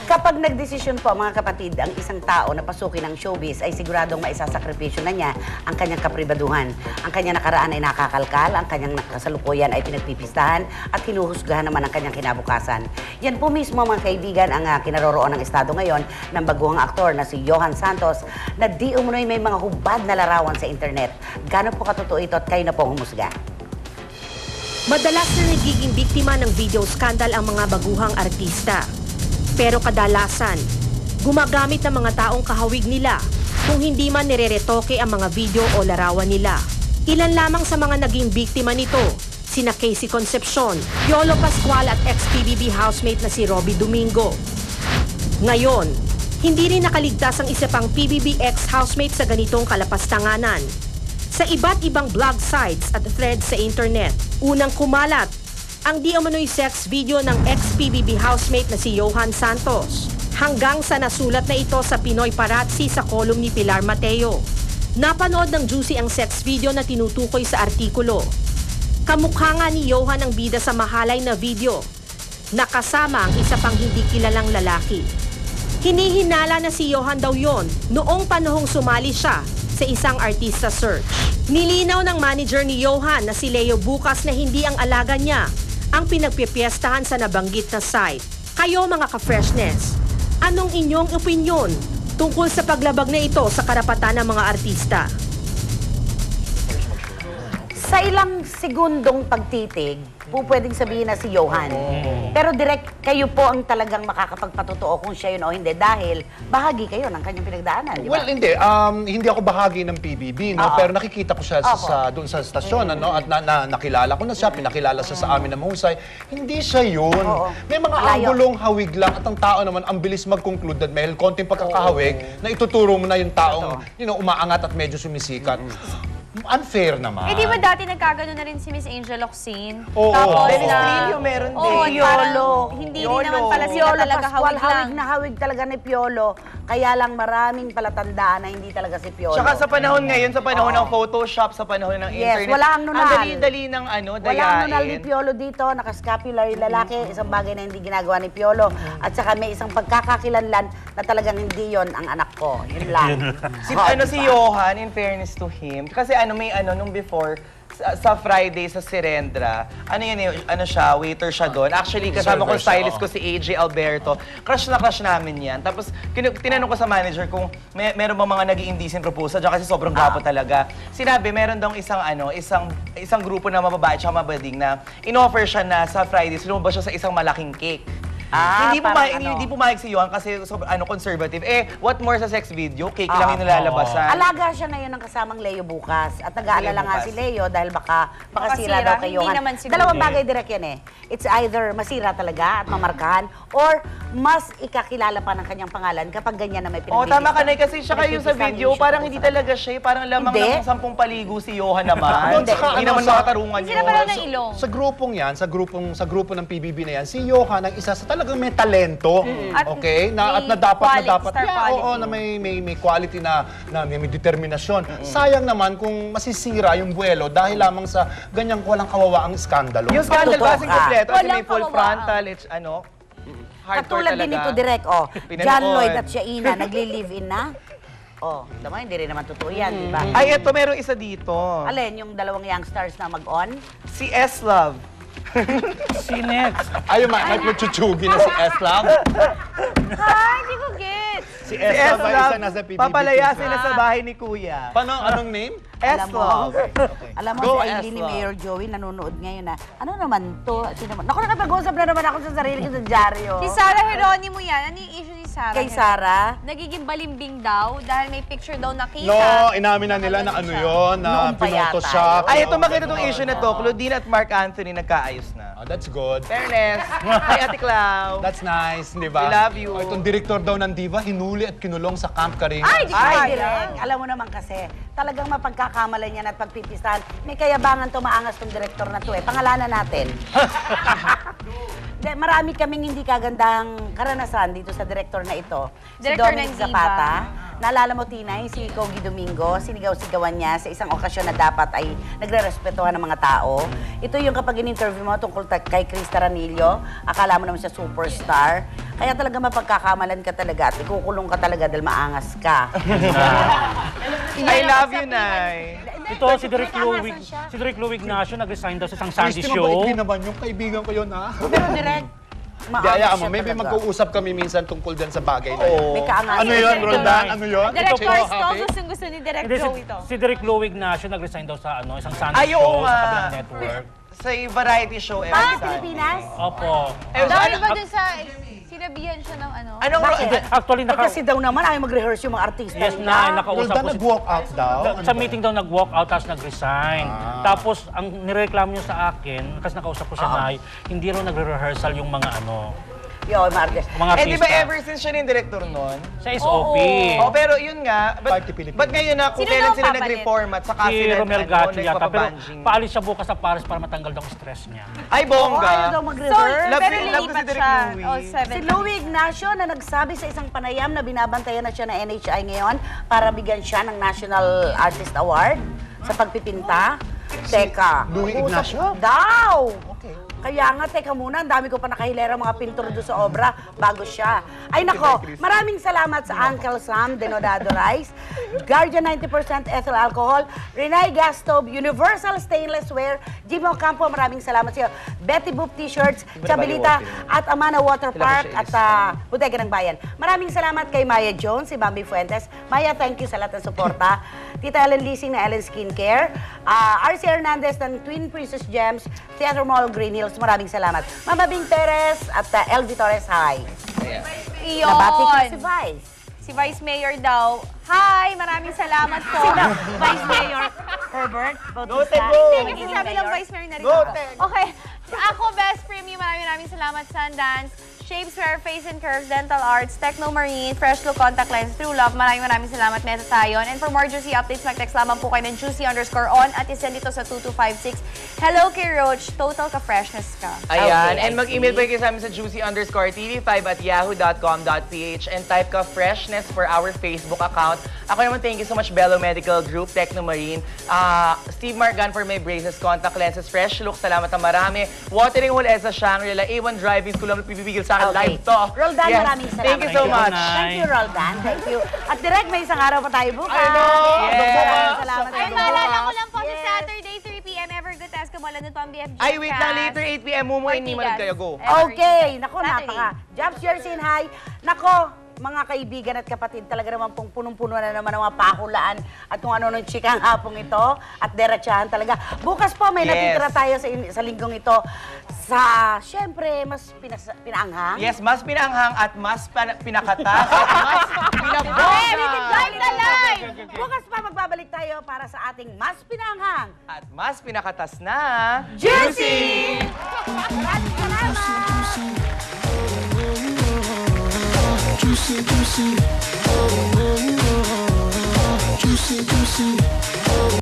Kapag nagdesisyon po, mga kapatid, ang isang tao na pasukin ng showbiz ay siguradong maisasakripisyo na niya ang kanyang kapribaduhan. Ang kanyang nakaraan ay nakakalkal, ang kanyang kasalukuyan ay pinagpipistahan at hinuhusgahan naman ang kanyang kinabukasan. Yan po mismo, mga kaibigan, ang kinaroroon ng Estado ngayon ng baguhang aktor na si Johan Santos na di umunoy may mga hubad na larawan sa internet. Gano'n po katotoo ito at kayo na po humusga? Madalas na nagiging biktima ng video scandal ang mga baguhang artista. Pero kadalasan, gumagamit ng mga taong kahawig nila kung hindi man nireretoke ang mga video o larawan nila. Ilan lamang sa mga naging biktima nito, sina Casey Concepcion, Piolo Pascual at ex-PBB housemate na si Robbie Domingo. Ngayon, hindi rin nakaligtas ang isa pang PBB ex-housemate sa ganitong kalapastanganan. Sa iba't ibang blog sites at threads sa internet, unang kumalat ang di umano'y sex video ng ex-PBB housemate na si Johan Santos. Hanggang sa nasulat na ito sa Pinoy Parazzi sa column ni Pilar Mateo. Napanood ng Juicy ang sex video na tinutukoy sa artikulo. Kamukha nga ni Johan ang bida sa mahalay na video. Nakasama ang isa pang hindi kilalang lalaki. Hinihinala na si Johan daw yon noong panahong sumali siya sa isang artista search. Nilinaw ng manager ni Johan na si Leo Bukas na hindi ang alaga niya ang pinagpipiestahan sa nabanggit na site. Kayo mga ka-freshness, anong inyong opinyon tungkol sa paglabag na ito sa karapatan ng mga artista? Sa ilang segundong pagtitig, po pwedeng sabihin na si Johan. Pero direct kayo po ang talagang makakapagpatotoo kung siya yun o hindi dahil bahagi kayo ng kanyang pinagdaanan, di ba? Well, hindi. Hindi ako bahagi ng PBB, no? Pero nakikita ko siya doon sa stasyon, ano? At nakilala ko na siya, pinakilala siya sa amin na mahusay. Hindi siya yun. May mga anggulong hawig lang at ang tao naman ang bilis mag-conclude that may konting pagkakahawig na ituturo mo na yung taong umaangat at medyo sumisikat. Unfair naman. Eh, di ba dati nagkagano na rin si Miss Angel Locsin? Oo. Tapos Trillo meron din. Oo, Piolo. parang hindi rin naman pala sila Piolo talaga Pascual, hawig lang. hawig na hawig talaga ni Piolo. Kaya lang maraming palatandaan na hindi talaga si Piolo. Tsaka sa panahon ngayon, sa panahon ng Photoshop, sa panahon ng Yes, internet. wala ang nunal. Ang dali-dali ng Wala dayain. nunal ni Piolo dito, naka-scapular yung lalaki, isang bagay na hindi ginagawa ni Piolo. At saka may isang pagkakakilanlan na talagang hindi yon ang anak ko. Yun lang. Si Johan, in fairness to him, kasi nung before, sa Friday sa Sirendra, siya, waiter siya doon. Actually, kasama ko stylist ko si AJ Alberto. Crush na crush namin yan. Tapos, tinanong ko sa manager kung meron bang mga naging indecent proposal dyan kasi sobrang gwapo talaga. Sinabi, meron daw isang grupo na mababae at mabading na in-offer siya na sa Friday, lumabas siya sa isang malaking cake. Hindi pumayag si Johan kasi conservative. What more sa sex video? Cake lang yung nilalabasan. Alaga siya ngayon ng kasamang Leo Bukas. At nag-aalala nga si Leo dahil baka sira daw kay Hindi Johan. naman siguro. Dalawang bagay direct yan eh. It's either masira talaga at mamarkahan or mas ikakilala pa ng kanyang pangalan kapag ganyan na may pinagpipista. Tama ka na kasi siya kayo sa video, parang hindi talaga siya, parang lamang ng 10 paligo si Johan naman. Hindi naman makatarungan yun. Sila pala ng ilong. Sa grupong yan, sa grupo ng PBB na yan, si Johan ang isa sa talagang may talento, okay? Na dapat na may quality na may determinasyon. Sayang naman kung masisira yung buwelo dahil lamang sa ganyang walang kawawaang iskandalo. Yung scandal Totoo kasi kompleto, kasi may Walang full kawawa. frontal, hardcore Katulad talaga. din ito direct, Pinanood. John Lloyd at Shaina, nagli-live-in na. Naman, hindi rin naman totoo yan, di ba? Ay, eto, merong isa dito. Alin, yung dalawang youngsters na mag-on? Si S-Love. Si Next. Ayun, may chuchugi na si S-Love. Hindi ko get. Si Si S-Love ay isa S-Love, na sa PBB. papalaya sila sa bahay ni Kuya. Anong name? S-Love. Alam mo, Go, si Aileen ni S-Love. Mayor Joey nanonood ngayon na, ano naman to? Sino naman? Naku, nakapag-usap na naman ako sa sarili ko sa dyaryo. Si Sarah Geronimo yan. Ano yung issue ni Sarah? Kay Sarah? Nagiging balimbing daw dahil may picture daw nakita. No, inamin na nila na ano yun, na Noon pa yata pinotoshop. Ay, ito maganda tong issue na to. Claudine at Mark Anthony nagkaayos na. Oh, that's good. Fairness. Hi, Ate Clau. That's nice, di ba? We love you. Itong direktor daw ng Diva, hinuli at kinulong sa Camp Karinga. Ay, di ko Ay, direct. Alam mo naman kasi, talagang mapagkakamala niyan at pagpipistahan. May kayabangan to, maangas tong direktor na to eh. Pangalanan natin. Marami kaming hindi kagandang karanasan dito sa direktor na ito. Direktor si Dominic ng Diva. Zapata. Naalala mo, Tinay, si Kogi Domingo, sinigaw-sigawan niya sa isang okasyon na dapat ay nagre-respetuhan ng mga tao. Ito yung kapag in-interview mo tungkol kay Chris Taranillo, akala mo naman siya superstar. Kaya talaga mapagkakamalan ka talaga at ikukulong ka talaga dahil maangas ka. I love you, Nay. Ito, si Derek Louie Ignacio nag-resign daw sa isang Sunday Christy, show. mabait din naman yung kaibigan ko yun, ha? Pero direct, maangas Hayaan mo, siya may talaga. mag-uusap kami minsan tungkol dyan sa bagay na yun. May kaangas. Ano yun, Roldan? Ano yun? Direct Ito, Force to, happy? gustong-gusto ni Direct Hindi, Joe ito. si Derek Louie Ignacio nag-resign daw sa isang Sunday Ay, oo show sa nga. kabilang network. Sa variety show, Ah, every time. Pilipinas? Opo. Dahil ba dun sa, sinabihan siya ng ano? Anong Hindi, actually, Eh, kasi daw naman ayaw mag-rehearse yung mga artista yes nila. na, nakausap Roldan ko si... nag-walk out daw? Sa meeting daw nag-walk out tapos nag-resign. Tapos ang nireklamo niya sa akin, kasi nakausap ko siya na, hindi raw nagre-rehearsal yung mga Yo, mga artista. mga Eh, di ba artista. ever since siya yung director nun? Sa SOP. Oh, pero yun nga, Party Philippines. ba't ngayon na kung Sino kailan daw sila papalit? nag-reformat, saka Si sila Romel Gacho yata. Pero nagpapabanjing? paalis siya bukas sa Paris para matanggal daw ang stress niya. Ay, Oo, ayaw daw bongga. mag-rehearse. Love pero si- love ko si lilipat Direk siya. Louie. Oh, Si Louie Ignacio na nagsabi sa isang panayam na binabantayan na siya ng NHI ngayon para bigyan siya ng National Artist Award sa pagpipinta. Teka. Louie usap Ignacio? Daw! Okay. Kaya nga, teka muna, ang dami ko pa nakahilera mga pintor doon sa obra bago siya. Ay nako, maraming salamat sa Uncle Sam Denodado Rice, Guardian 90% ethyl alcohol, Renai Gas Stove, Universal Stainless Ware, Jimmy Ocampo, maraming salamat sa iyo, Betty Boop T-shirts, Chabilita, at Amana Water Park, at Bodega ng Bayan. Maraming salamat kay Maya Jones, si Bambi Fuentes. Maya, thank you sa lahat ng suporta. Tita Ellen Leasing na Ellen Skincare, RC Hernandez ng Twin Princess Gems, Theater Mall Green Hills, maraming salamat. Mama Bing Perez at LV Torres, hi. Iyon. Nabati ko si Vice. Si Vice Mayor daw. Hi, maraming salamat po. Vice Mayor Herbert Bautista. Go, Tego! Hindi, kasi sabi lang Vice Mayor na rin Go, ako. Teg! Okay. Ako, Best Premium, maraming salamat, Sundance. Shapeswear, Face and Curves, Dental Arts, Techno Marine, Fresh Look Contact Lens, True Love. Maraming salamat, Meta Tayon. And for more juicy updates, mag-text lamang po kayo ng juicy_on at isend ito sa 2256. Hello kay Roach, total ka-freshness ka. Ayan, Okay, and I mag-email see. pa kayo sa amin sa juicy_tv5@yahoo.com.ph and type ka freshness for our Facebook account. Ako naman, thank you so much, Bello Medical Group, Techno Marine, Steve Margan for my braces, contact lenses, Fresh Look, salamat na marami. Watering Hole Esa Shangri-La, A1 Driving School ang pipipigil sa akin, live to. Roldan, Yes. maraming salamat. Thank you so Thank you, much. Nay. Thank you, Roldan. Thank you. At direct, may isang araw pa tayo bukas. I know. Maraming Yes. salamat. Ay, Tito maalala Bukas. ko lang po sa Yes. Saturday, 3 p.m. Evergood Tesco Mall, ano to ang BFG Ay, wait lang, Cast. later 8 p.m. Mumuin, hindi manood kayo, go. Okay, nako, Saturday. napaka. Jobs, Jersey, and hi. Nako, mga kaibigan at kapatid, talaga naman pong punong-puno na naman ang mga pahulaan at kung ano nung chikang hapong ito at derechahan talaga. Bukas po, may Yes. natitira tayo sa linggong ito sa, syempre, mas pinaanghang. Yes, mas pinanghang at mas pinakatas at mas pinabongga. Live na live! Bukas pa magbabalik tayo para sa ating mas pinanghang. At mas pinakatas na... Juicy! Maraming salamat! Juicy, juicy, oh, oh, oh, juicy, juicy.